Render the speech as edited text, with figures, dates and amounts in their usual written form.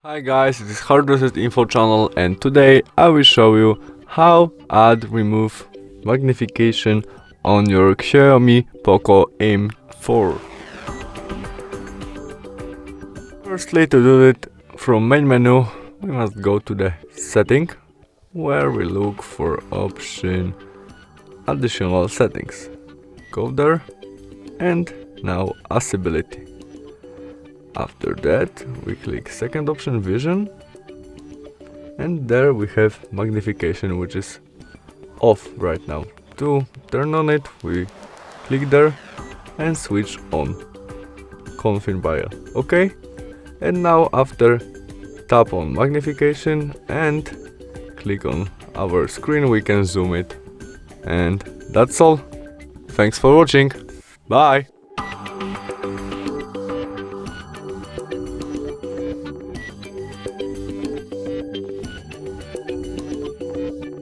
Hi guys, this is HardReset.Info channel, and today I will show you how add remove magnification on your Xiaomi Poco M4. Firstly, to do it from main menu, we must go to the setting, where we look for option additional settings. Go there, and now accessibility. After that, we click second option, vision, and there we have magnification, which is off right now. To turn on it, we click there and switch on, confirm by OK. And now after, tap on magnification and click on our screen, we can zoom it. And that's all. Thanks for watching. Bye.